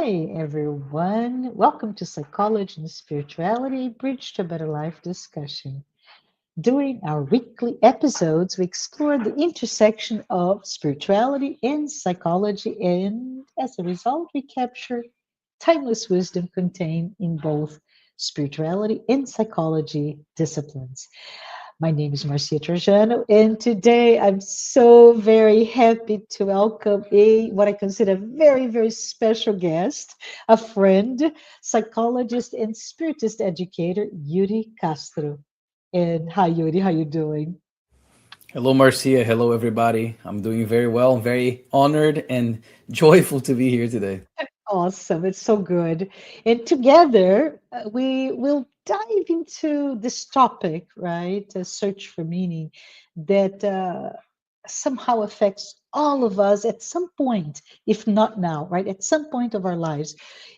Hi, everyone. Welcome to Psychology and Spirituality Bridge to a Better Life discussion. During our weekly episodes, we explore the intersection of spirituality and psychology, and as a result, we capture timeless wisdom contained in both spirituality and psychology disciplines. My name is Marcia Trajano, and today I'm so very happy to welcome a what I consider a very, very special guest, a friend, psychologist and spiritist educator, Yuri Castro. And hi, Yuri, how you doing? Hello, Marcia. Hello, everybody. I'm doing very well. I'm very honored and joyful to be here today. Awesome, it's so good. And together, we will dive into this topic, right? A search for meaning that somehow affects all of us at some point, if not now, right? At some point of our lives.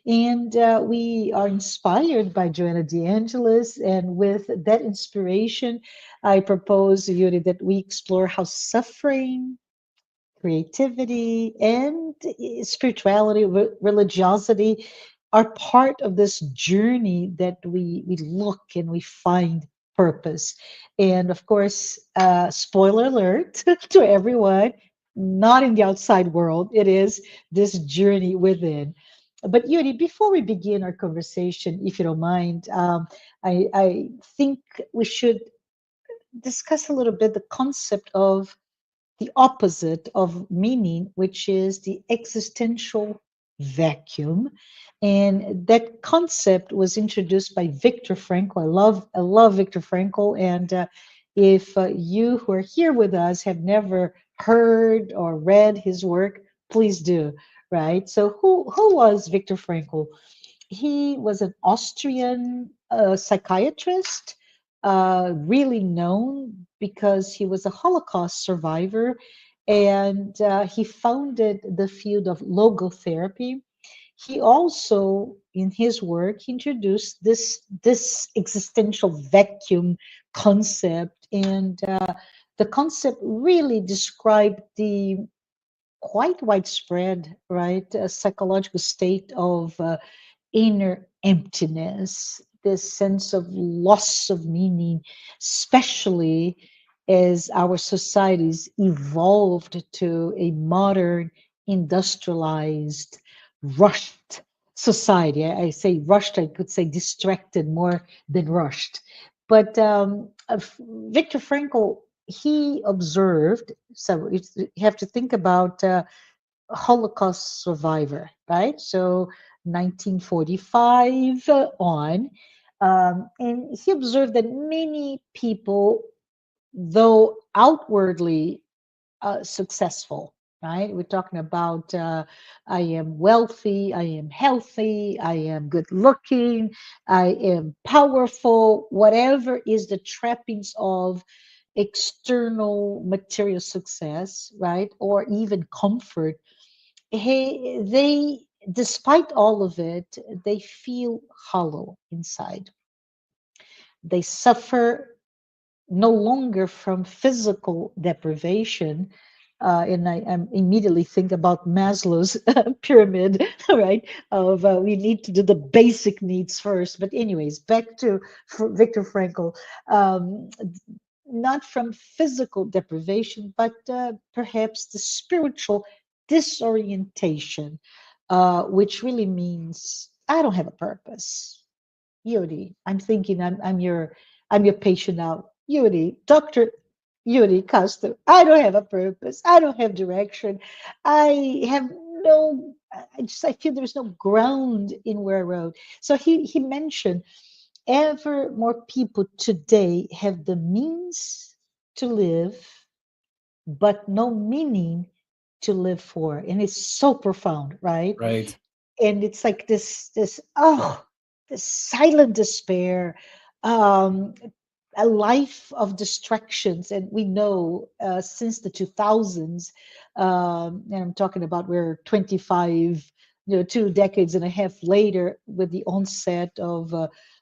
And we are inspired by Joanna DeAngelis. And with that inspiration, I propose, Yuri, that we explore how suffering, creativity, and spirituality, religiosity are part of this journey that we look and we find purpose. And of course, spoiler alert to everyone, not in the outside world, it is this journey within. But Yuri, before we begin our conversation, if you don't mind, I think we should discuss a little bit the concept of the opposite of meaning, which is the existential vacuum. And that concept was introduced by Viktor Frankl. I love Viktor Frankl. And if you who are here with us have never heard or read his work, please do. Right. So who was Viktor Frankl? He was an Austrian psychiatrist, really known because he was a Holocaust survivor, and he founded the field of logotherapy. He also, in his work, introduced this existential vacuum concept, and the concept really described the quite widespread, right, psychological state of inner emptiness, this sense of loss of meaning, especially as our societies evolved to a modern, industrialized, rushed society. I say rushed, I could say distracted more than rushed. But Viktor Frankl, he observed, so you have to think about Holocaust survivor, right? So 1945 on. And he observed that many people, though outwardly successful, right? We're talking about I am wealthy, I am healthy, I am good looking, I am powerful, whatever is the trappings of external material success, right? Or even comfort, they, despite all of it, they feel hollow inside. They suffer no longer from physical deprivation. And I immediately think about Maslow's pyramid, right? Of we need to do the basic needs first. But anyways, back to Viktor Frankl. Um, not from physical deprivation, but perhaps the spiritual disorientation, which really means I don't have a purpose. Yuri, I'm thinking I'm your patient now. Yuri, Doctor Yuri Castro. I don't have a purpose. I don't have direction. I have no. I feel there's no ground in where I rode. So he mentioned ever more people today have the means to live, but no meaning to live for, and it's so profound, right? Right. And it's like this silent despair, um a life of distractions. And we know since the 2000s, and I'm talking about we're 25, 2 decades and a half later, with the onset of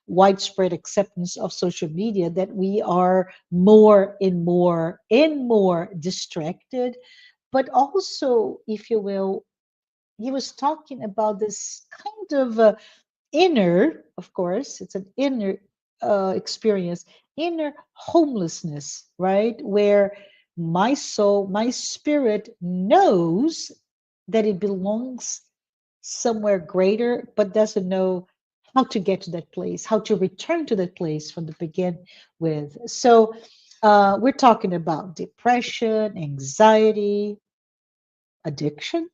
widespread acceptance of social media, that we are more and more and more distracted, but also, if you will, he was talking about this kind of inner, of course, it's an inner experience, inner homelessness, right? Where my soul, my spirit knows that it belongs somewhere greater, but doesn't know how to get to that place, how to return to that place from the begin with. So we're talking about depression, anxiety, addiction,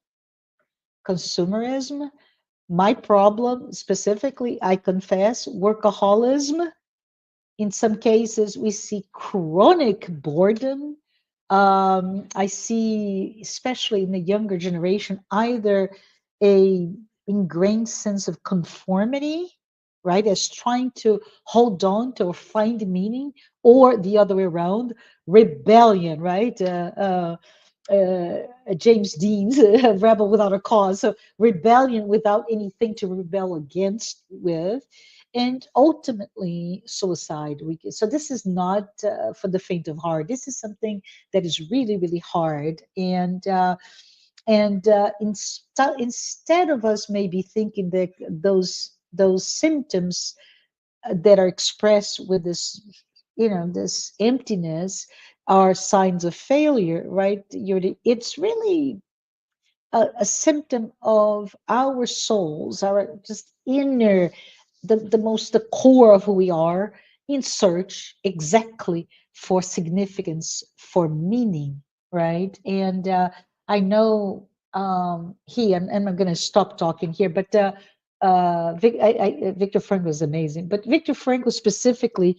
consumerism. My problem specifically, I confess, workaholism. In some cases, we see chronic boredom. I see, especially in the younger generation, either a ingrained sense of conformity, right, as trying to hold on to or find meaning, or the other way around, rebellion, right? James Dean's Rebel Without a Cause. So rebellion without anything to rebel against with, and ultimately suicide. So this is not for the faint of heart. This is something that is really, really hard. Instead of us maybe thinking that those symptoms that are expressed with this, this emptiness are signs of failure, right? It's really a symptom of our souls, our just inner, the most the core of who we are, in search exactly for significance, for meaning, right? And I know and I'm going to stop talking here, but Viktor Frankl is amazing. But Viktor Frankl specifically,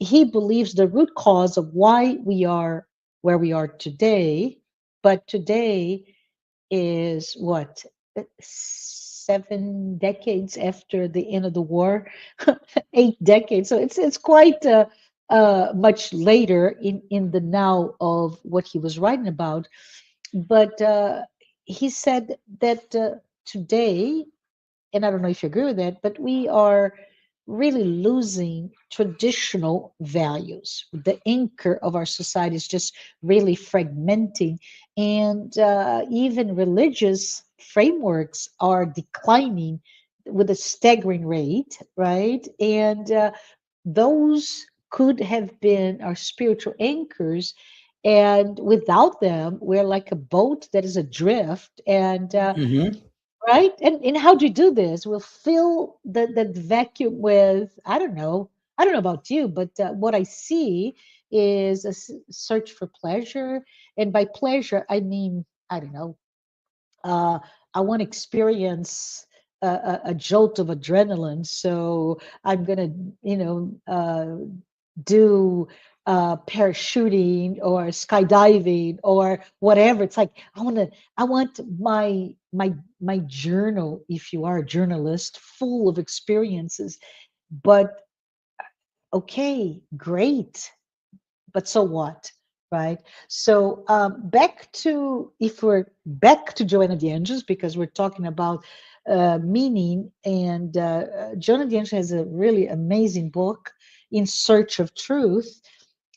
he believes the root cause of why we are where we are today, but today is what, 7 decades after the end of the war, 8 decades. So it's quite much later in the now of what he was writing about. But he said that today, and I don't know if you agree with that, but we are really losing traditional values. The anchor of our society is just really fragmenting, and even religious frameworks are declining with a staggering rate, right? And those could have been our spiritual anchors. And without them, we're like a boat that is adrift. And Hmm. right? And how do you do this? We'll fill that vacuum with, I don't know about you, but what I see is a search for pleasure. And by pleasure, I mean, I don't know, uh, I want to experience a jolt of adrenaline. So I'm going to, do parachuting or skydiving or whatever. It's like I want my journal, if you are a journalist, full of experiences. But okay, great, but so what, right? So back to, if we're back to Joanna de Angelis, because we're talking about meaning, and Joanna de Angelis has a really amazing book, In Search of Truth,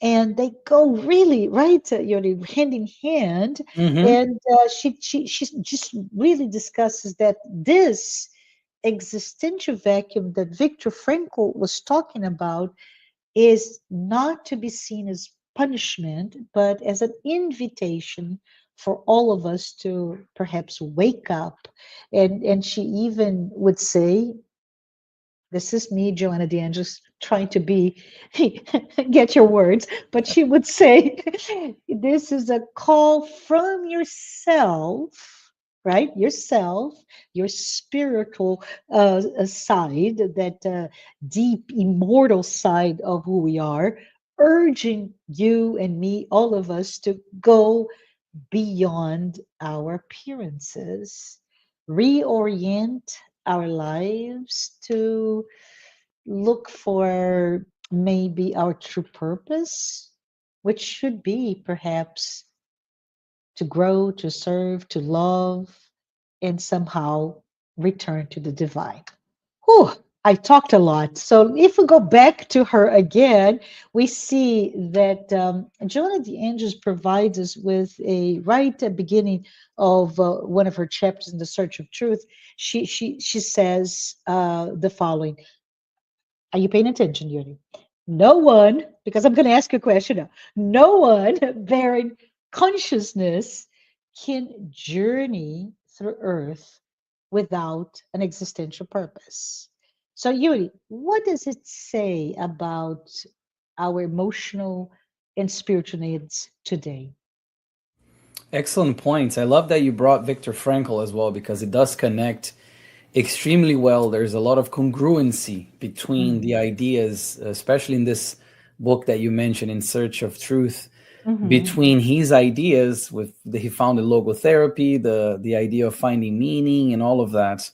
and they go really right, hand in hand. Hmm. And she just really discusses that this existential vacuum that Viktor Frankl was talking about is not to be seen as punishment, but as an invitation for all of us to perhaps wake up. And she even would say, this is me, Joanna DeAngelis, trying to be, get your words, but she would say, this is a call from yourself, right? Yourself, your spiritual side, that deep, immortal side of who we are, urging you and me, all of us, to go beyond our appearances, reorient our lives to look for maybe our true purpose, which should be perhaps to grow, to serve, to love, and somehow return to the divine. Whew. I talked a lot. So if we go back to her again, we see that Joanna the Angels provides us with a right at beginning of one of her chapters in the Search of Truth. She says the following. Are you paying attention, Yuri? No one, because I'm going to ask you a question now. No one bearing consciousness can journey through Earth without an existential purpose. So, Yuri, what does it say about our emotional and spiritual needs today? Excellent points. I love that you brought Viktor Frankl as well because it does connect extremely well. There's a lot of congruency between the Mhm. ideas, especially in this book that you mentioned, In Search of Truth, Mhm. between his ideas with he founded logotherapy, the idea of finding meaning and all of that,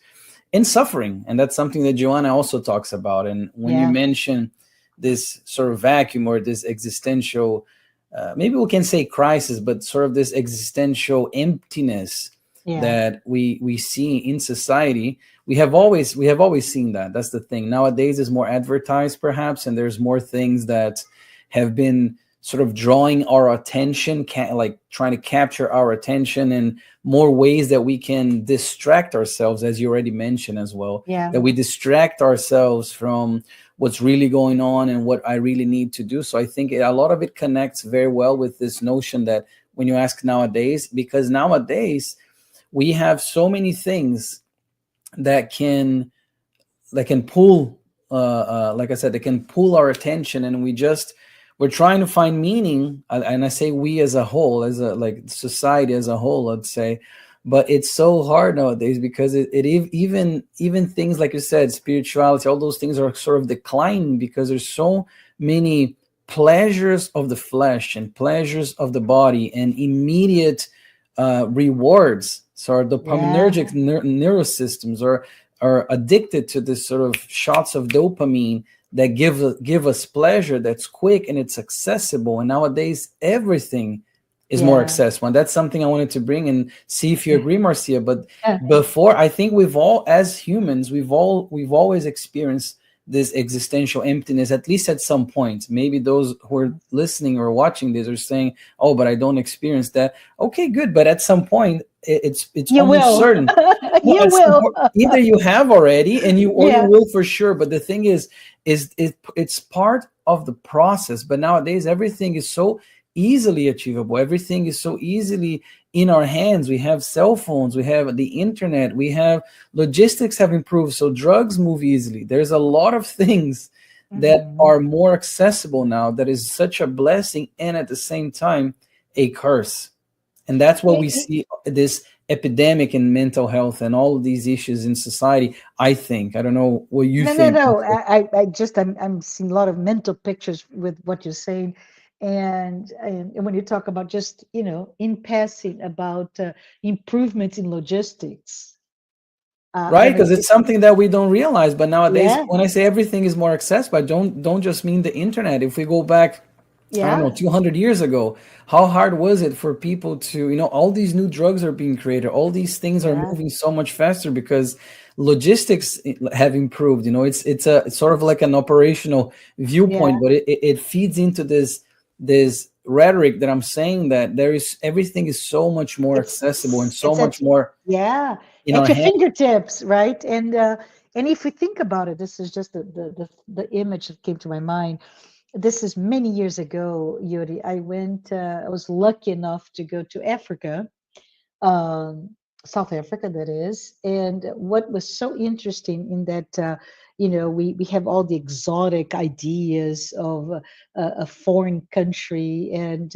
and suffering. And that's something that Joanna also talks about. And when you Yeah, mention this sort of vacuum or this existential, maybe we can say crisis, but sort of this existential emptiness yeah, that we see in society, we have always seen that. That's the thing. Nowadays is more advertised perhaps, and there's more things that have been sort of drawing our attention, like trying to capture our attention, and more ways that we can distract ourselves, as you already mentioned as well, yeah, that we distract ourselves from what's really going on and what I really need to do. So I think a lot of it connects very well with this notion that when you ask nowadays, because nowadays we have so many things that can pull like I said, they can pull our attention, and we're trying to find meaning. And I say we as a whole, as a like society as a whole, I'd say, but it's so hard nowadays because even things like you said, spirituality, all those things are sort of declining because there's so many pleasures of the flesh and pleasures of the body and immediate rewards. So our yeah, dopaminergic neurosystems are addicted to this sort of shots of dopamine that give us pleasure that's quick and it's accessible. And nowadays everything is more yeah. accessible. And that's something I wanted to bring and see if you Yeah. agree, Marcia. But Uh, before, I think we've all, as humans, we've always experienced this existential emptiness, at least at some point. Maybe those who are listening or watching this are saying, oh, but I don't experience that. Okay, good. But at some point, it's You almost will. certain. No, You at some will. point, either you have already and you Yeah. will for sure. But the thing is it's part of the process. But nowadays everything is so easily achievable. Everything is so easily in our hands. We have cell phones, we have the internet, we have logistics have improved, so drugs move easily. There's a lot of things that Mhm. are more accessible now, that is such a blessing and at the same time a curse. And that's what we Y- see, this epidemic in mental health and all of these issues in society. I think, I don't know what you No, no, think. no. I just, I'm seeing a lot of mental pictures with what you're saying, and when you talk about just, in passing about improvements in logistics, I Right, don't know because if it's it, something that we don't realize. But nowadays, yeah, when I say everything is more accessible, I don't just mean the internet. If we go back, I don't know, yeah, 200 years ago, how hard was it for people to, all these new drugs are being created, all these things are yeah, moving so much faster because logistics have improved. It's sort of like an operational yeah. viewpoint, but it feeds into this rhetoric that I'm saying, that everything is so much more accessible and so It's much at, more yeah, in our at your hands. fingertips, right? And if we think about it, this is just the image that came to my mind. This is many years ago, Yuri. I was lucky enough to go to Africa, um, South Africa, that is. And what was so interesting in that, we have all the exotic ideas of a foreign country, and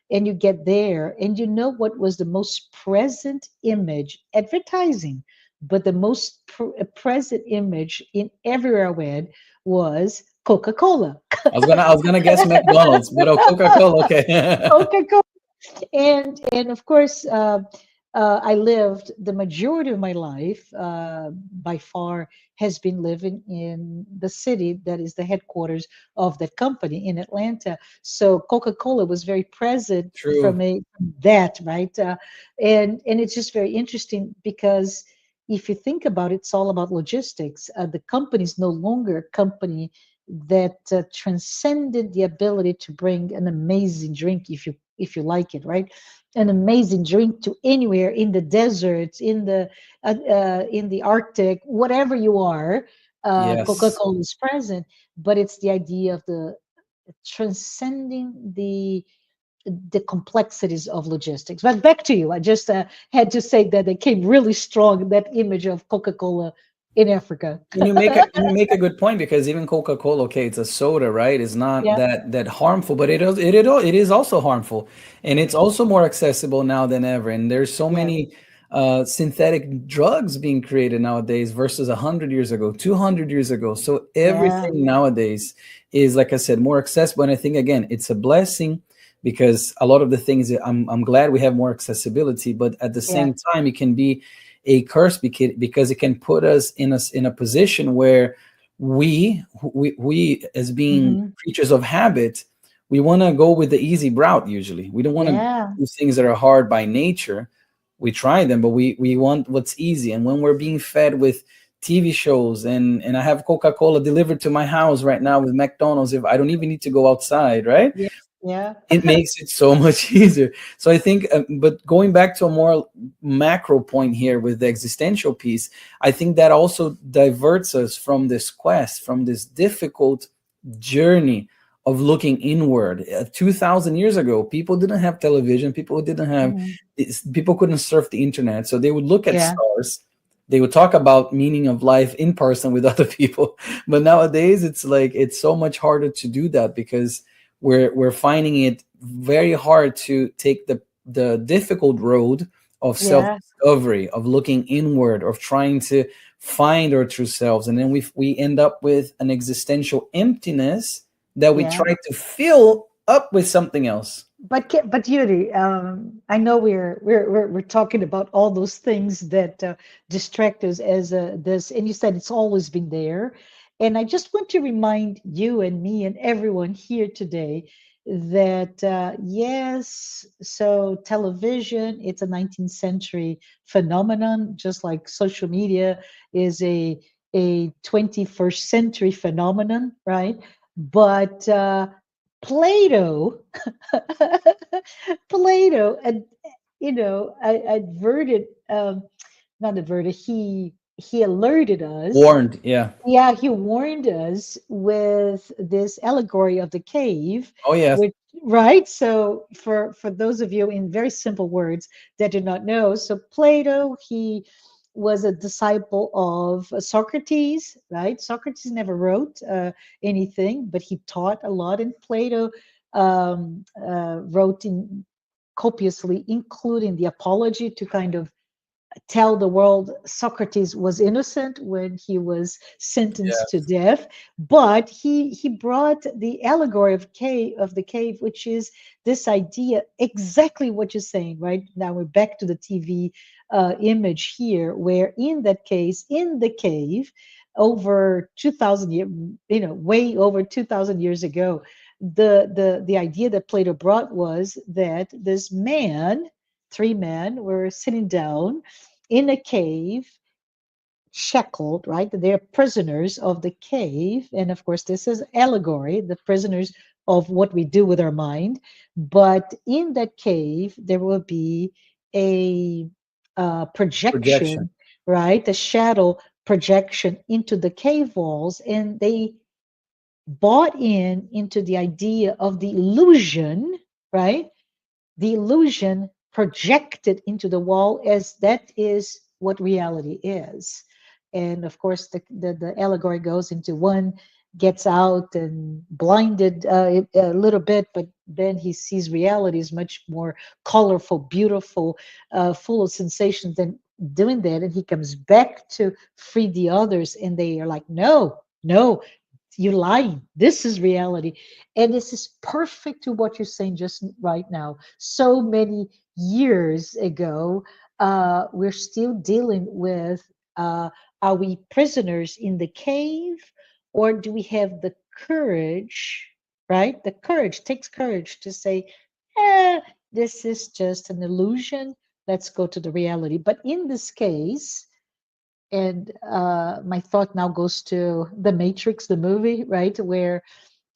you get there, and you know what was the most present image, advertising, but the most present image in everywhere I went was Coca-Cola. I was gonna guess McDonald's, but oh, Coca-Cola, okay. Coca-Cola. And of course, I lived the majority of my life, by far, has been living in the city that is the headquarters of that company in Atlanta. So Coca-Cola was very present True. from that, right? And it's just very interesting because if you think about it, it's all about logistics. The company is no longer a company that transcended the ability to bring an amazing drink, if you like it, right? An amazing drink to anywhere in the deserts, in the Arctic, whatever you are. Yes. Coca-Cola is present, but it's the idea of the transcending the complexities of logistics. But back to you. I just had to say that it came really strong, that image of Coca-Cola in Africa. And you make a good point, because even Coca-Cola, okay, it's a soda, right? It's not Yeah, that harmful, but it is also harmful, and it's also more accessible now than ever. And there's so yeah, many synthetic drugs being created nowadays versus 100 years ago, 200 years ago. So yeah, everything nowadays is, like I said, more accessible. And I think, again, it's a blessing, because a lot of the things that I'm glad we have more accessibility, but at the yeah. same time, it can be a curse, because it can put us in a position where we as being Hmm. creatures of habit, we want to go with the easy route. Usually we don't want to Yeah, do things that are hard by nature. We try them, but we want what's easy. And when we're being fed with TV shows, and I have Coca-Cola delivered to my house right now with McDonald's, if I don't even need to go outside, right? yeah, yeah, It makes it so much easier. So I think, but going back to a more macro point here with the existential piece, I think that also diverts us from this quest, from this difficult journey of looking inward. 2,000 years ago, people didn't have television, mhm, people couldn't surf the internet, so they would look at yeah, stars. They would talk about meaning of life in person with other people. But nowadays, it's like it's so much harder to do that, because we're finding it very hard to take the difficult road of self yeah, discovery, of looking inward, of trying to find our true selves, and then we end up with an existential emptiness that we yeah. try to fill up with something else. But Yuri, I know we're talking about all those things that distract us as this, and you said it's always been there, and I just want to remind you and me and everyone here today that yes, so television, it's a 19th century phenomenon, just like social media is a 21st century phenomenon, right? But Plato Plato, and adverted, not adverted. He alerted us. Warned, yeah. Yeah, he warned us with this allegory of the cave, Oh yes. which right. So for those of you in very simple words that do not know, so Plato, he was a disciple of Socrates, right? Socrates never wrote anything, but he taught a lot, and Plato wrote in copiously, including the apology, to kind of tell the world Socrates was innocent when he was sentenced to Yes. death. But he brought the allegory of the cave, which is this idea, exactly what you're saying. Right now, we're back to the TV image here, where in that case, in the cave, over 2,000 years, way over 2,000 years ago, the idea that Plato brought was that this man, three men, were sitting down in a cave, shackled, right? They're prisoners of the cave. And of course, this is allegory, the prisoners of what we do with our mind. But in that cave, there will be a Projection. projection, right? A shadow projection into the cave walls. And they bought into the idea of the illusion, right? The illusion projected into the wall, as that is what reality is. And of course, the allegory goes into one gets out and blinded a little bit, but then he sees reality is much more colorful, beautiful, full of sensations than doing that. And he comes back to free the others, and they are like, no, no, you're lying. This is reality. And this is perfect to what you're saying just right now. So many years ago, we're still dealing with are we prisoners in the cave, or do we have the courage, right? The courage takes courage to say, eh, this is just an illusion. Let's go to the reality. But in this case, and my thought now goes to the Matrix, the movie, right, where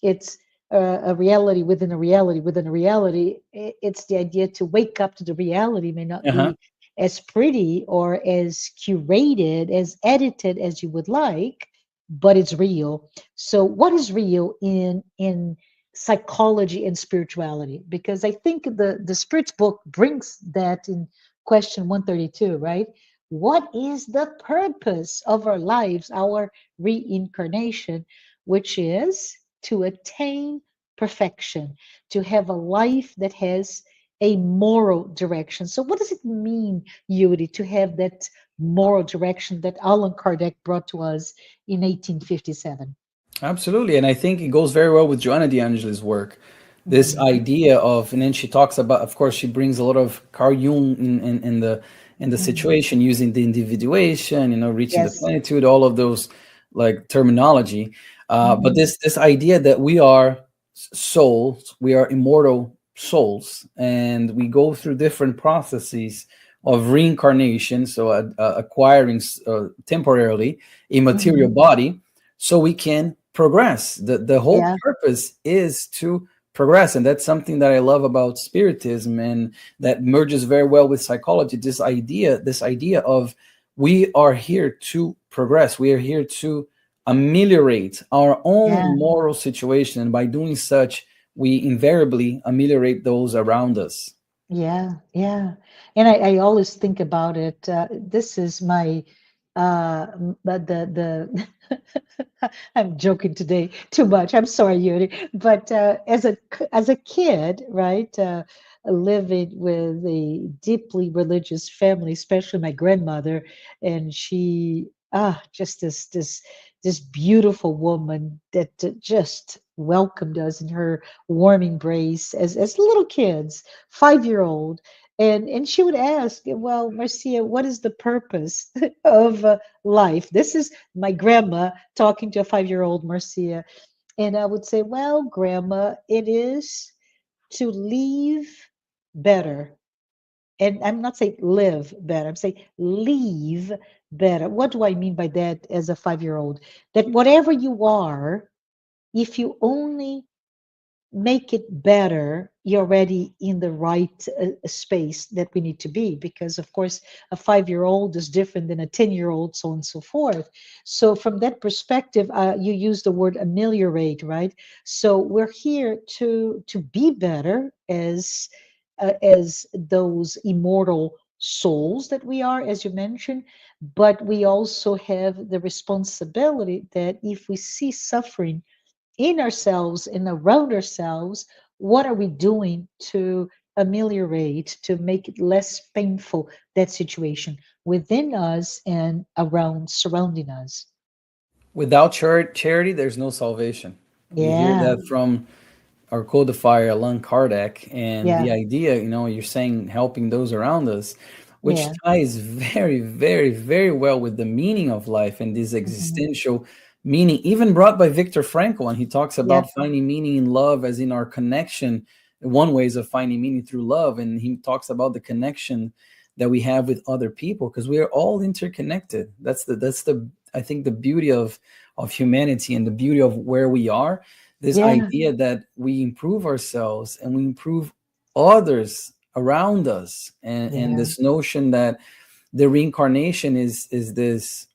it's a reality within a reality within a reality. It's the idea to wake up to the reality may not Uh-huh. be as pretty or as curated, as edited as you would like, but it's real. So what is real in psychology and spirituality? Because I think the spirits book brings that in question 132, right? What is the purpose of our lives, our reincarnation, which is to attain perfection, to have a life that has a moral direction. So, what does it mean, Yuri, to have that moral direction that Allan Kardec brought to us in 1857? Absolutely. And I think it goes very well with Joanna D'Angeli's work. This Mhm. idea of, and then she talks about, of course, she brings a lot of Carl Jung in the Mhm. situation, using the individuation, reaching the Yes. plenitude, all of those like terminology. But Mhm. this idea that we are souls, we are immortal souls, and we go through different processes of reincarnation, so acquiring temporarily a material Mhm. body so we can progress. The whole Yeah. purpose is to progress, and that's something that I love about spiritism, and that merges very well with psychology. This idea of we are here to progress, we are here to ameliorate our Yeah. own moral situation, and by doing such we invariably ameliorate those around us. Yeah, yeah. And I always think about it. This is my the I'm joking today too much. I'm sorry, Yuri. But as a kid, right, living with a deeply religious family, especially my grandmother, and she just this beautiful woman that just welcomed us in her warm embrace as little kids, 5-year-old. And she would ask, well, Marcia, what is the purpose of life? This is my grandma talking to a 5-year-old Marcia. And I would say, well, grandma, it is to leave better. And I'm not saying live better, I'm saying leave better. What do I mean by that as a 5-year-old? That whatever you are, if you only make it better, you're already in the right space that we need to be. Because, of course, a 5-year-old is different than a 10-year-old, so on and so forth. So, from that perspective, you use the word ameliorate, right? So, we're here to be better as those immortal souls that we are, as you mentioned. But we also have the responsibility that if we see suffering in ourselves and around ourselves, what are we doing to ameliorate, to make it less painful, that situation within us and around surrounding us? Without charity, there's no salvation. We hear Yeah, that from our codifier Allan Kardec, and yeah, the idea, you're saying helping those around us, which yeah. ties very, very, very well with the meaning of life and this Mhm. existential meaning, even brought by Viktor Frankl. And he talks Yeah, about finding meaning in love, as in our connection. One way is of finding meaning through love, and he talks about the connection that we have with other people, because we are all interconnected. That's the I think the beauty of humanity, and the beauty of where we are, this yeah, idea that we improve ourselves and we improve others around us, and yeah, this notion that the reincarnation is this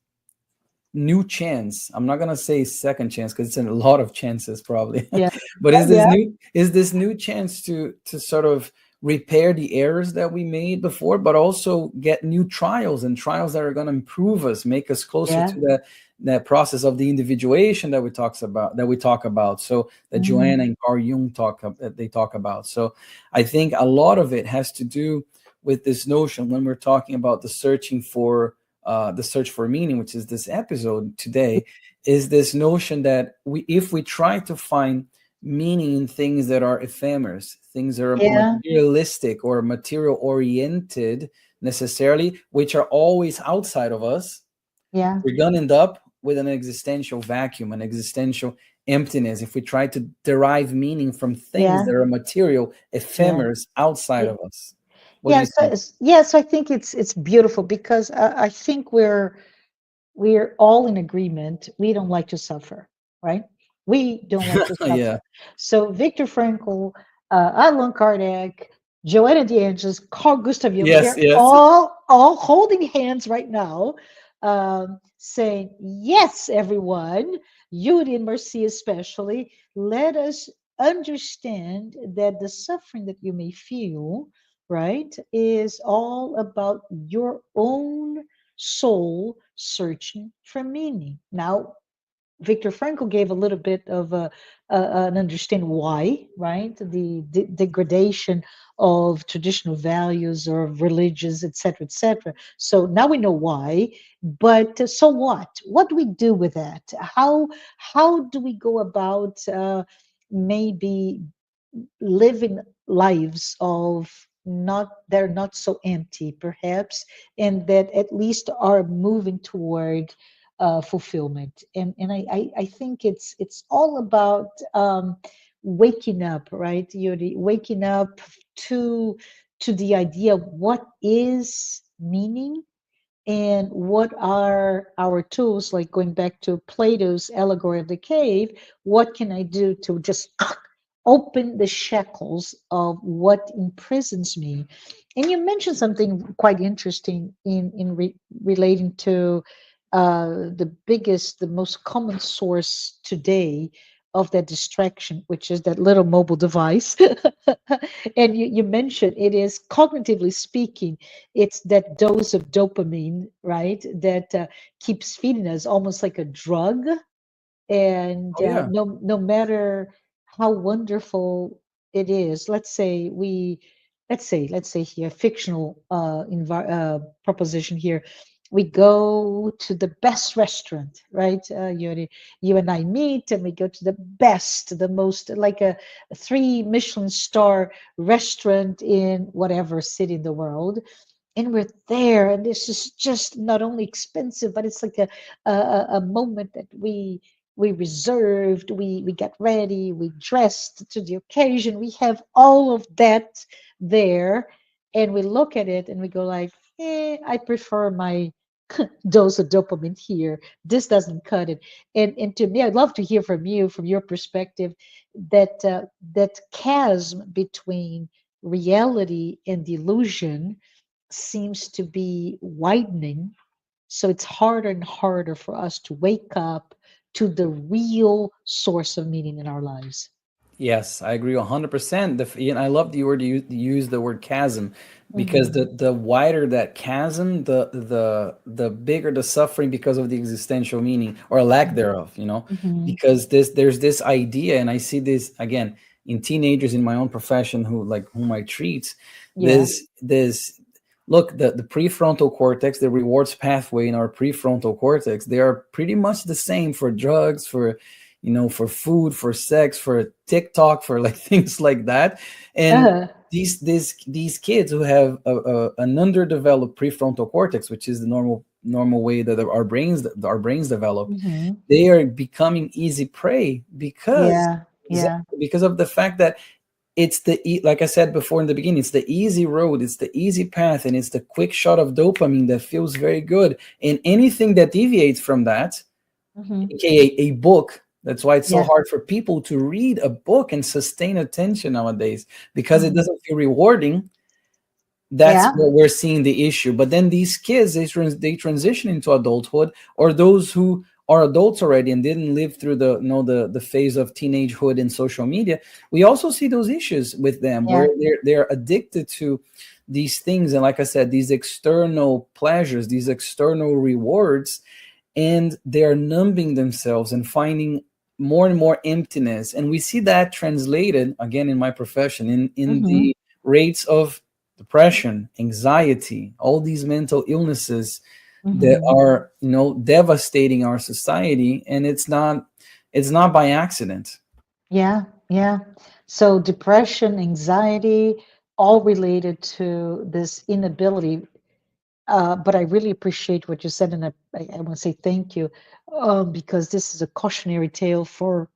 new chance. I'm not gonna say second chance, because it's a lot of chances probably, yeah, but yeah, is this new chance to sort of repair the errors that we made before, but also get new trials, and trials that are going to improve us, make us closer yeah. to that process of the individuation that we talk about. So that Joanna Mhm. and Carl Jung they talk about. So I think a lot of it has to do with this notion when we're talking about the search for meaning, which is this episode today, is this notion that if we try to find meaning in things that are ephemeral, things that are Yeah, materialistic or material oriented necessarily, which are always outside of us, yeah, we're going to end up with an existential vacuum, an existential emptiness, if we try to derive meaning from things yeah, that are material, yeah. ephemeral, outside Y- of us. What do Yeah, you so think? I think it's beautiful because I think we're we're all in agreement. We don't like to suffer, right? We don't like to Yeah. suffer. So Viktor Frankl, Allan Kardec, Joanna DeAngelis, Carl Gustav Jung, Yes, they're yes. all holding hands right now, saying, "Yes, everyone, Yuri and Marcia especially, let us understand that the suffering that you may feel, right, is all about your own soul searching for meaning." Now, Viktor Frankl gave a little bit of an understanding why, right? The degradation of traditional values or of religions, et cetera, et cetera. So now we know why, but so what? What do we do with that? How do we go about maybe living lives of not they're not so empty perhaps, and that at least are moving toward fulfillment. And I think it's all about waking up, right? You're waking up to to the idea of what is meaning and what are our tools, like going back to Plato's allegory of the cave. What can I do to just open the shackles of what imprisons me? And you mentioned something quite interesting in relating to the biggest, the most common source today of that distraction, which is that little mobile device. And you mentioned it is, cognitively speaking, it's that dose of dopamine, right, that keeps feeding us almost like a drug. And Oh yeah. no matter how wonderful it is, let's say here, fictional proposition here, we go to the best restaurant, right? You and I meet and we go to the best, the most, like a three Michelin star restaurant in whatever city in the world, and we're there, and this is just not only expensive, but it's like a moment that we reserved, we got ready, we dressed to the occasion, we have all of that there, and we look at it and we go like, I prefer my dose of dopamine here. This doesn't cut it. And to me, I'd love to hear from you, from your perspective, that chasm between reality and delusion seems to be widening. So it's harder and harder for us to wake up to the real source of meaning in our lives. Yes, I agree 100%. And I love the word you use the word chasm, because Hmm. the wider that chasm, the bigger the suffering because of the existential meaning or lack thereof, Hmm. because there's this idea, and I see this again in teenagers in my own profession whom I treat. Yeah. This look, the prefrontal cortex, the rewards pathway in our prefrontal cortex, they are pretty much the same for drugs, for food, for sex, for TikTok, for like things like that. And Uh, these kids who have an underdeveloped prefrontal cortex, which is the normal way that our brains develop, hmm. they are becoming easy prey because Yeah. Yeah. exactly because of the fact that like I said before in the beginning, it's the easy road, it's the easy path, and it's the quick shot of dopamine that feels very good. And anything that deviates from that, Hmm. aka a book. That's why it's so Yeah. hard for people to read a book and sustain attention nowadays, because it Hmm. doesn't feel rewarding. That's Yeah. what we're seeing the issue. But then these kids, they transition into adulthood, or those who are adults already and didn't live through the phase of teenagehood and social media. We also see those issues with them, where Yeah. they're addicted to these things, and like I said, these external pleasures, these external rewards, and they're numbing themselves and finding more and more emptiness. And we see that translated again in my profession in Hmm. the rates of depression, anxiety, all these mental illnesses that Hmm. are devastating our society. And it's not by accident. Yeah. Yeah. So depression, anxiety, all related to this inability. But I really appreciate what you said, and I want to say thank you, because this is a cautionary tale for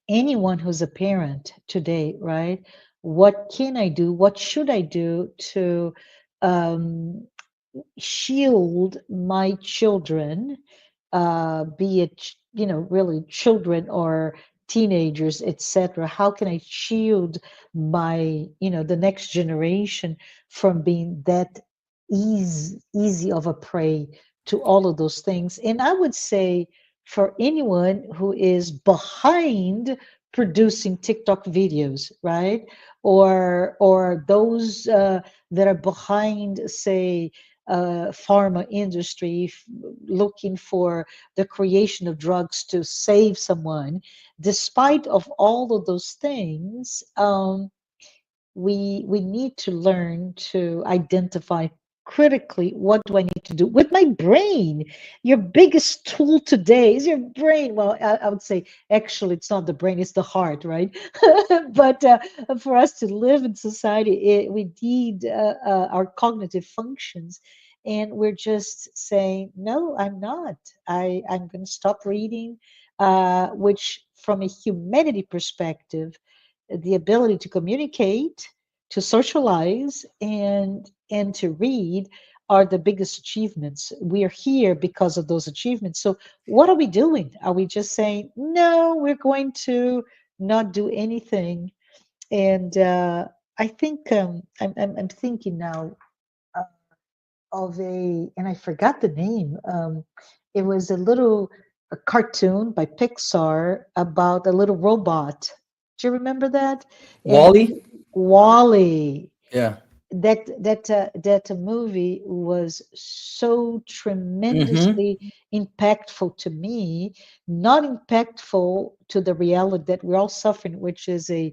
anyone who's a parent today, right? What can I do? What should I do to um, shield my children, be it, really children or teenagers, etc.? How can I shield my, the next generation from being that easy of a prey to all of those things? And I would say for anyone who is behind producing TikTok videos, right? Or those that are behind, say, pharma industry, looking for the creation of drugs to save someone. Despite of all of those things, we need to learn to identify critically, what do I need to do with my brain? Your biggest tool today is your brain. Well, I would say actually it's not the brain, it's the heart, right? But for us to live in society, we need our cognitive functions. And we're just saying, no, I'm not. I'm going to stop reading, which from a humanity perspective, the ability to communicate, to socialize, and to read are the biggest achievements. We are here because of those achievements. So what are we doing? Are we just saying, no, we're going to not do anything? And I think I'm thinking now of and I forgot the name. It was a cartoon by Pixar about a little robot. Do you remember that? And Wally. Wally. Yeah. That movie was so Mm-hmm. tremendously impactful to me, not impactful to the reality that we're all suffering, which is a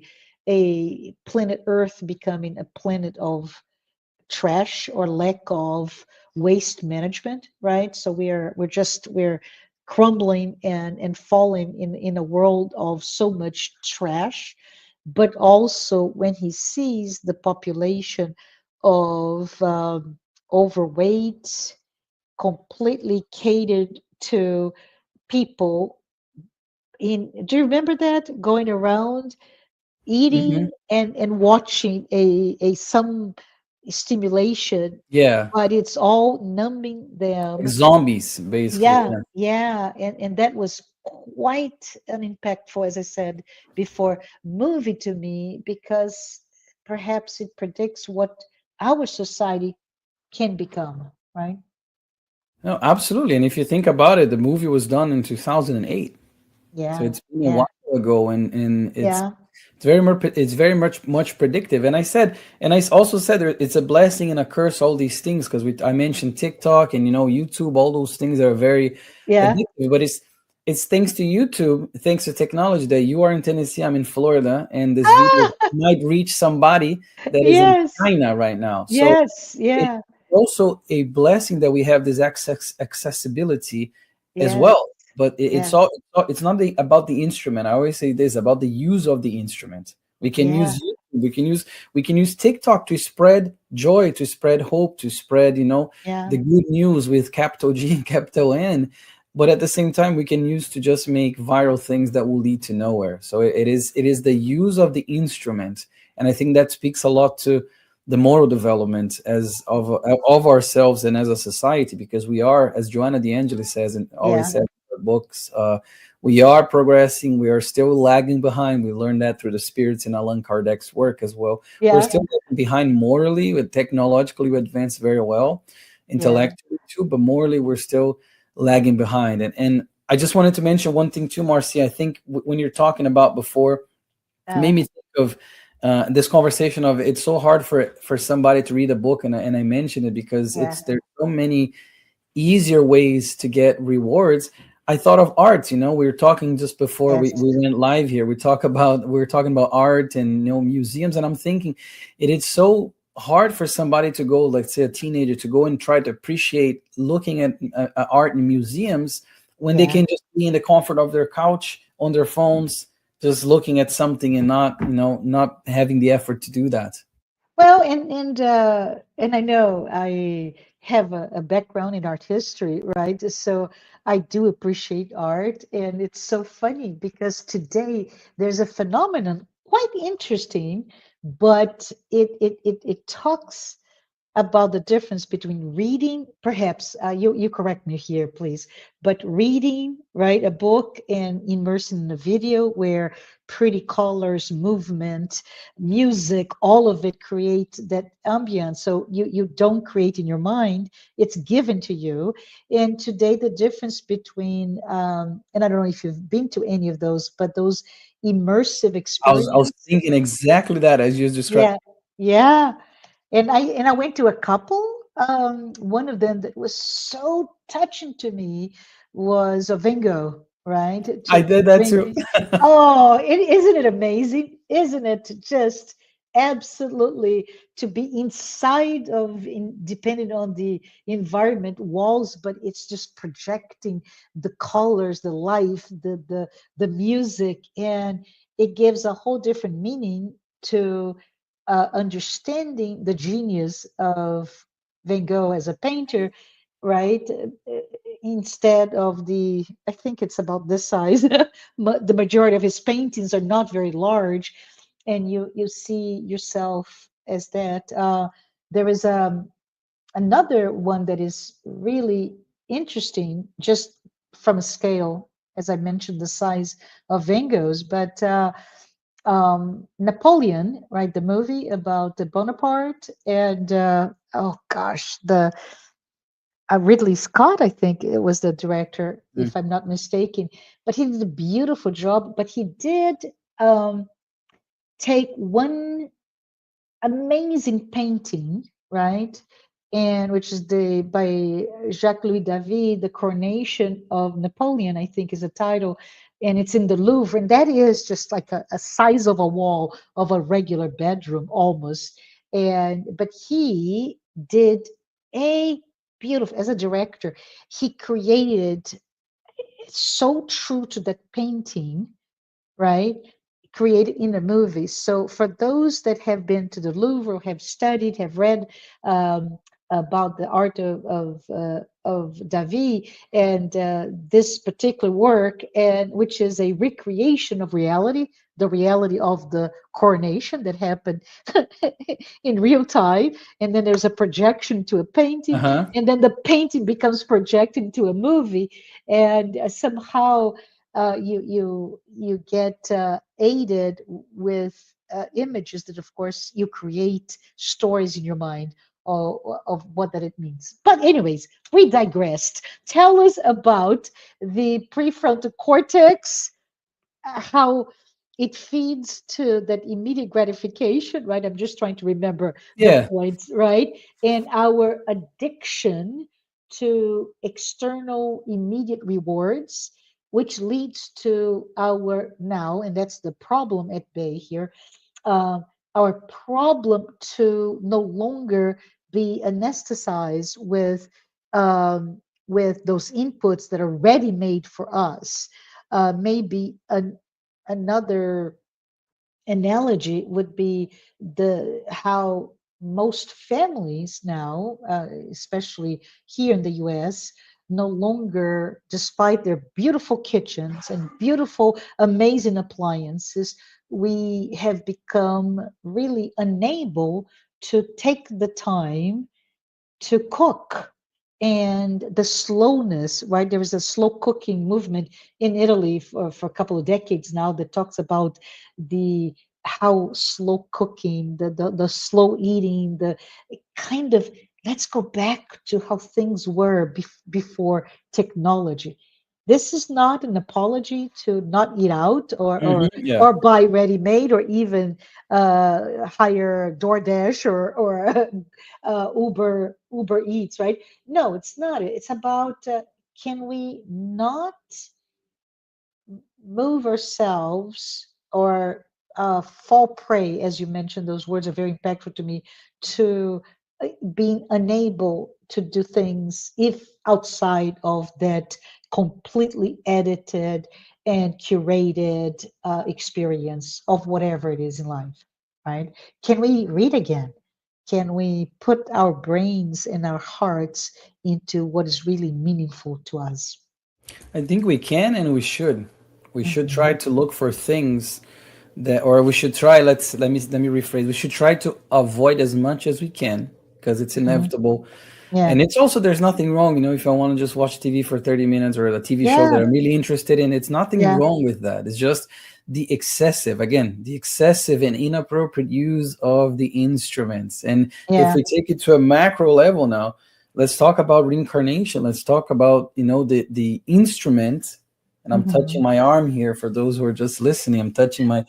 planet Earth becoming a planet of trash or lack of waste management, right? So we're crumbling and falling in a world of so much trash. But also when he sees the population of overweight, completely catered to people in, do you remember that, going around Mm-hmm. eating and watching a some stimulation, Yeah. but it's all numbing Like them. zombies, basically. Yeah, Yeah. yeah, and that was quite an impactful, as I said before, movie to me, because perhaps it predicts what our society can become, right? No, absolutely. And if you think about it, the movie was done in 2008. So Yeah, it's been a yeah, while ago, and yeah, it's very much predictive. And I said, and also said that it's a blessing and a curse, all these things, because I mentioned TikTok and YouTube, all those things that are very yeah. addictive. But it's thanks to YouTube, thanks to technology, that you are in Tennessee, I'm in Florida, and this video Ah, might reach somebody that is in yes, China right now. So yes, it's yeah, also a blessing that we have this accessibility as yes, well. But yeah, it's not about the instrument. I always say this about the use of the instrument. We can yeah, use YouTube, we can use TikTok to spread joy, to spread hope, to spread yeah, the good news with capital G and capital N. But at the same time, we can use to just make viral things that will lead to nowhere. So it is the use of the instrument, and I think that speaks a lot to the moral development as of ourselves and as a society, because we are, as Joanna De Angelis says and always yeah, says in her books, we are progressing. We are still lagging behind. We learned that through the spirits in Allan Kardec's work as well. We're yeah, still lagging behind morally, but technologically we advance very well, yeah, intellectually too, but morally we're still lagging behind. And I just wanted to mention one thing too, Marcia. I think when you're talking about before, it made uh, me think of this conversation of it's so hard for somebody to read a book, and I mentioned it because yeah, there's so many easier ways to get rewards. I thought of art. We were talking just before yes, we went live here. We were talking about art and museums, and I'm thinking it is so hard for somebody to go, let's say a teenager, to go and try to appreciate looking at art in museums when they yeah. can just be in the comfort of their couch on their phones, just looking at something and not having the effort to do that. Well, and I know I have a background in art history, right? So I do appreciate art, and it's so funny because today there's a phenomenon quite interesting, but it talks about the difference between reading, perhaps you correct me here, please, but reading, right, a book and immersing in a video where pretty colors, movement, music, all of it creates that ambience. So you don't create in your mind; it's given to you. And today, the difference between and I don't know if you've been to any of those, but those immersive I was thinking experiences, exactly that as you described. yeah, yeah. And I went to a couple. One of them that was so touching to me was a Vingo, right? I To did that bring. too. Oh, isn't it amazing? Isn't it just absolutely to be inside of, depending on the environment, walls, but it's just projecting the colors, the life, the music, and it gives a whole different meaning to understanding the genius of Van Gogh as a painter, right? Instead of I think it's about this size. The majority of his paintings are not very large, and you see yourself as that. There is another one that is really interesting, just from a scale, as I mentioned, the size of Van Gogh's, but. Napoleon, right? The movie about the Bonaparte, and oh gosh, the Ridley Scott, I think it was the director, Mm. if I'm not mistaken. But he did a beautiful job. But he did um, take one amazing painting, right? And which is the by Jacques Louis David, The Coronation of Napoleon, I think is the title. And it's in the Louvre, and that is just like a size of a wall of a regular bedroom almost. And but he did a beautiful, as a director, he created so true to that painting, right? Created in a movie. So for those that have been to the Louvre, have studied, have read about the art of David and this particular work, and which is a recreation of reality, the reality of the coronation that happened in real time, and then there's a projection to a painting, Uh-huh. and then the painting becomes projected to a movie, and somehow you get aided with images that, of course, you create stories in your mind of what that it means. But anyways, we digressed. Tell us about the prefrontal cortex, how it feeds to that immediate gratification, right? I'm just trying to remember the Yeah. points, right? And our addiction to external immediate rewards, which leads to our now, and that's the problem at bay here, uh, our problem to no longer be anesthetized with those inputs that are ready made for us. Maybe another analogy would be the how most families now, especially here in the US, no longer, despite their beautiful kitchens and beautiful, amazing appliances, we have become really unable to take the time to cook, and the slowness, right? There is a slow cooking movement in Italy for a couple of decades now that talks about the how slow cooking, the slow eating, the kind of, let's go back to how things were before technology. This is not an apology to not eat out, or Hmm. or Yeah. or buy ready made, or even hire DoorDash or Uber Eats, right? No, it's not. It's about can we not move ourselves or fall prey, as you mentioned, those words are very impactful to me, to being unable to do things if outside of that completely edited and curated experience of whatever it is in life, right? Can we read again? Can we put our brains and our hearts into what is really meaningful to us? I think we can and we should. We should try Mhm. to look for things that, or we should try, let me rephrase. We should try to avoid as much as we can. because it's Mhm. inevitable. Yeah. And it's also, there's nothing wrong, if I want to just watch TV for 30 minutes or a TV show that Yeah. I'm really interested in, it's nothing Yeah. wrong with that. It's just the excessive and inappropriate use of the instruments. And if Yeah. we take it to a macro level now, let's talk about reincarnation. Let's talk about, the instrument. And I'm touching Mhm. my arm here for those who are just listening. I'm touching my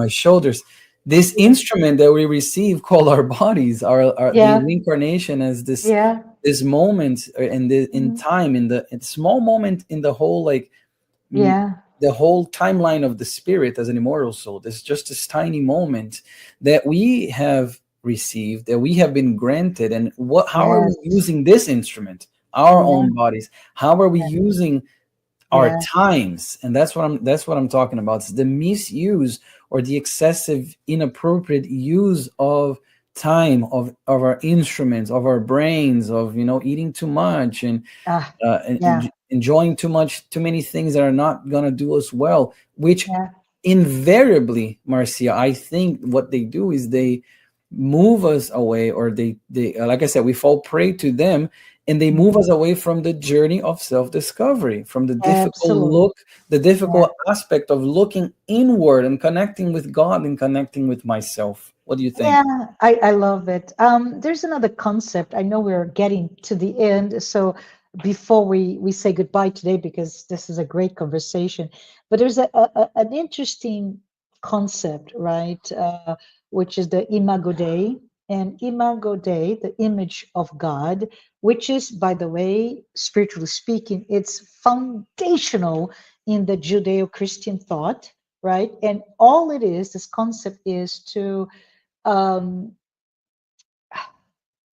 shoulders. This Yeah. instrument that we receive called our bodies, are the Yeah. reincarnation as Yeah. this moment in Mhm. time, in small moment in the whole, like, m- Yeah. the whole timeline of the spirit as an immortal soul. There's just this tiny moment that we have received, that we have been granted. And how are we Yes. using this instrument, our Yeah. own bodies? How are we using our Yeah. times? And that's what I'm talking about. It's the misuse or the excessive inappropriate use of time, of our instruments, of our brains, of eating too much, and Ah. Yeah. enjoying too many things that are not going to do us well, which Yeah. invariably, Marcia, I think what they do is they move us away, or they like I said, we fall prey to them, and they move Mhm. us away from the journey of self-discovery, from Absolutely. the Yeah. difficult aspect of looking inward and connecting with God and connecting with myself. What do you think? Yeah, I love it. There's another concept. I know we're getting to the end, so before we say goodbye today, because this is a great conversation, but there's an interesting concept, right? Which is the imago Dei, and imago Dei, the image of God, which is, by the way, spiritually speaking, it's foundational in the Judeo-Christian thought, right? And all it is, this concept is to um,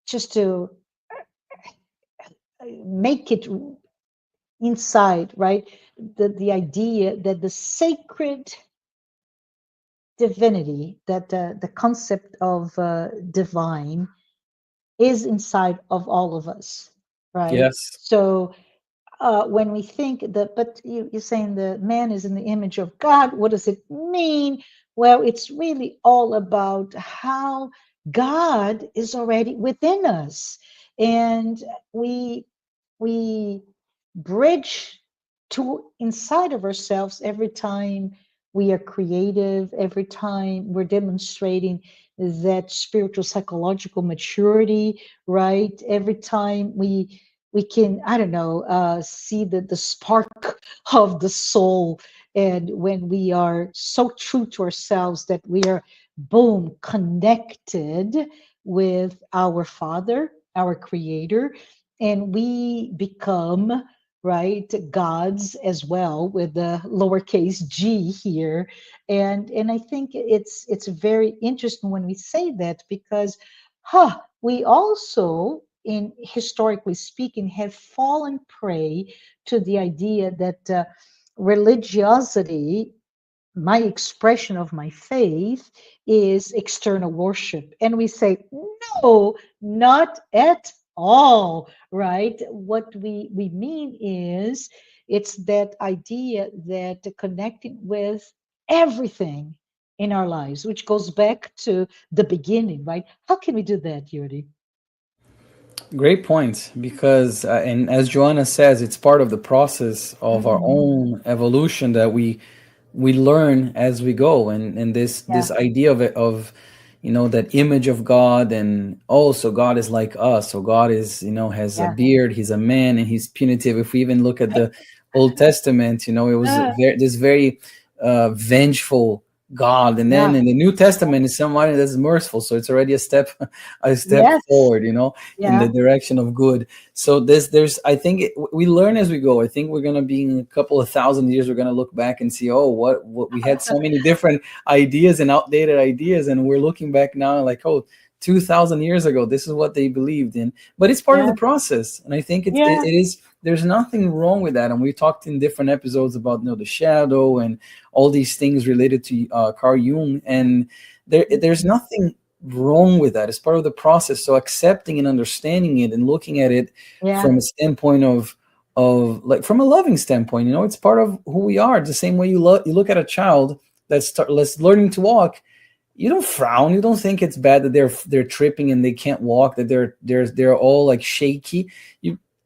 just to make it inside, right? The idea that the sacred divinity, that the concept of divine is inside of all of us, right? Yes. So when we think that, but you're saying the man is in the image of God, what does it mean? Well, it's really all about how God is already within us, and we we bridge to inside of ourselves every time we are creative, every time we're demonstrating that spiritual psychological maturity, right? Every time we can, I don't know, see the spark of the soul, and when we are so true to ourselves that we are, boom, connected with our Father, our Creator, and we become, right, gods as well, with the lowercase g here. And I think it's very interesting when we say that, because we also, in historically speaking, have fallen prey to the idea that religiosity, my expression of my faith, is external worship. And we say, no, not at all, right? What we mean is, it's that idea that connecting with everything in our lives, which goes back to the beginning, right? How can we do that, Yuri? Great point, because and as Joanna says, it's part of the process of our Mhm. own evolution that we learn as we go. And this Yeah, idea of that image of God, and also God is like us, so God is, has a yeah. beard, he's a man, and he's punitive. If we even look at the Old Testament, it was Uh, this very vengeful God. And then yeah. in the New Testament is somebody that's merciful, so it's already a step Yes. forward, in the Yeah. direction of good. So there's I think we learn as we go. I think we're gonna be, in a couple of thousand years, we're gonna look back and see, oh, what we had so many different ideas and outdated ideas, and we're looking back now like, oh, 2000 years ago, this is what they believed in. But it's part of the Yeah. process, and I think it Yeah. is. There's nothing wrong with that. And we talked in different episodes about, the shadow and all these things related to Carl Jung, and there's nothing wrong with that. It's part of the process. So accepting and understanding it and looking at it Yeah. from a standpoint of like, from a loving standpoint, it's part of who we are. The same way you look at a child that's learning to walk, you don't frown, you don't think it's bad that they're tripping and they can't walk, that they're all like shaky.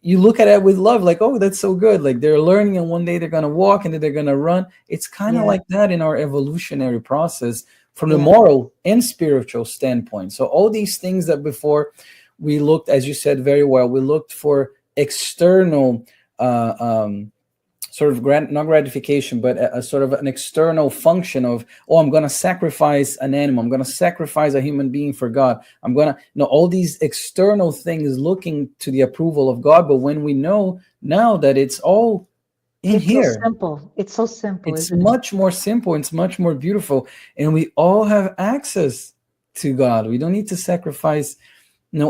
You look at it with love, like, oh, that's so good, like they're learning and one day they're going to walk and then they're going to run. It's kind of Yeah, like that in our evolutionary process from the yeah, moral and spiritual standpoint. So all these things that before we looked, as you said very well, we looked for external uh, um, sort of not gratification, but a sort of an external function of, oh, I'm going to sacrifice an animal, I'm going to sacrifice a human being for God, I'm going to, all these external things looking to the approval of God. But when we know now that it's all in it's so here, simple. It's so simple, it's isn't it? much more simple, it's much more beautiful, and we all have access to God. We don't need to sacrifice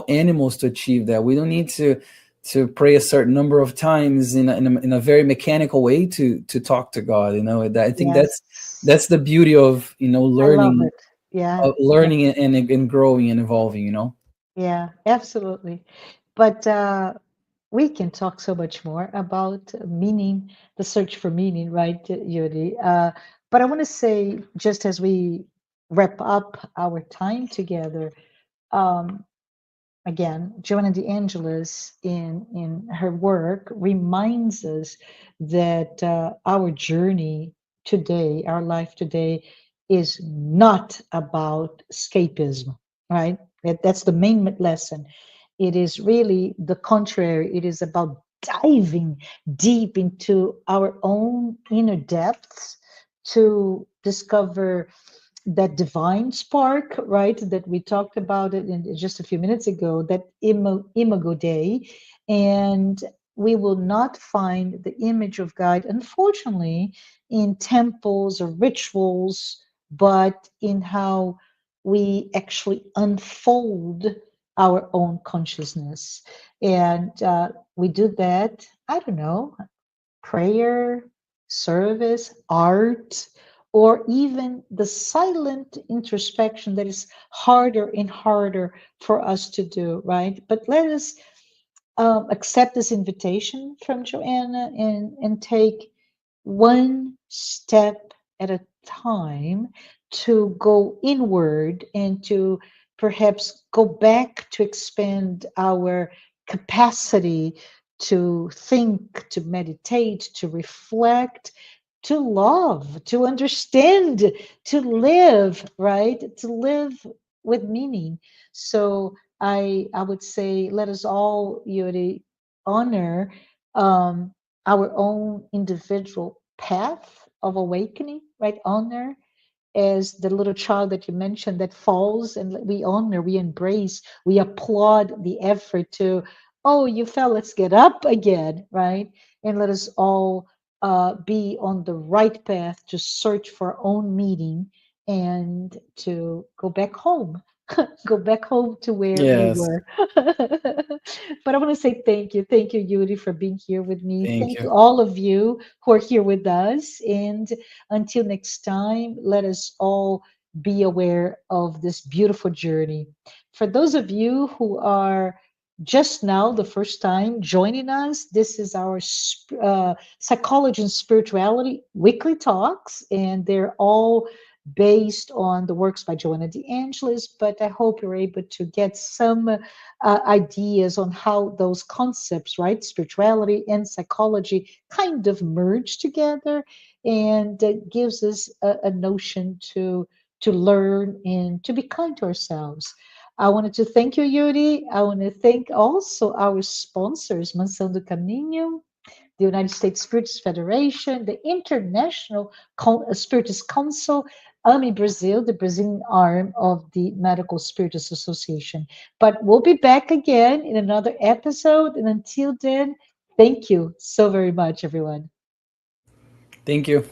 animals to achieve that. We don't need to pray a certain number of times in a very mechanical way to talk to God. I think that's Yes, the beauty of I love learning, it. Yeah, yeah, and growing and evolving. yeah, absolutely. But we can talk so much more about meaning, the search for meaning, right, Yuri? But I want to say, just as we wrap up our time together, um, again, Joanna de Angelis in her work reminds us that our journey today, our life today, is not about escapism, right? That's the main lesson. It is really the contrary. It is about diving deep into our own inner depths to discover that divine spark, right? That we talked about it in just a few minutes ago, that imago Dei. And we will not find the image of God, unfortunately, in temples or rituals, but in how we actually unfold our own consciousness. And we do that, I don't know, prayer, service, art, or even the silent introspection that is harder and harder for us to do, right? But let us accept this invitation from Joanna and take one step at a time to go inward and to perhaps go back to expand our capacity to think, to meditate, to reflect, to love, to understand, to live, right? To live with meaning. So I would say let us all, Yuri, honor our own individual path of awakening, right? Honor as the little child that you mentioned that falls, and we honor, we embrace, we applaud the effort to, oh, you fell, let's get up again, right? And let us all be on the right path to search for our own meaning and to go back home. Go back home to where we Yes. were. But I want to say thank you. Thank you, Yuri, for being here with me. Thank Thank you. you, all of you who are here with us. And until next time, let us all be aware of this beautiful journey. For those of you who are just now the first time joining us, this is our psychology and spirituality weekly talks, and they're all based on the works by Joanna de Angelis. But I hope you're able to get some ideas on how those concepts, right, spirituality and psychology, kind of merge together, and gives us a notion to learn and to be kind to ourselves. I wanted to thank you, Yuri. I want to thank also our sponsors, Mansão do Caminho, the United States Spiritist Federation, the International Spiritist Council, AMI Brazil, the Brazilian arm of the Medical Spiritist Association. But we'll be back again in another episode. And until then, thank you so very much, everyone. Thank you.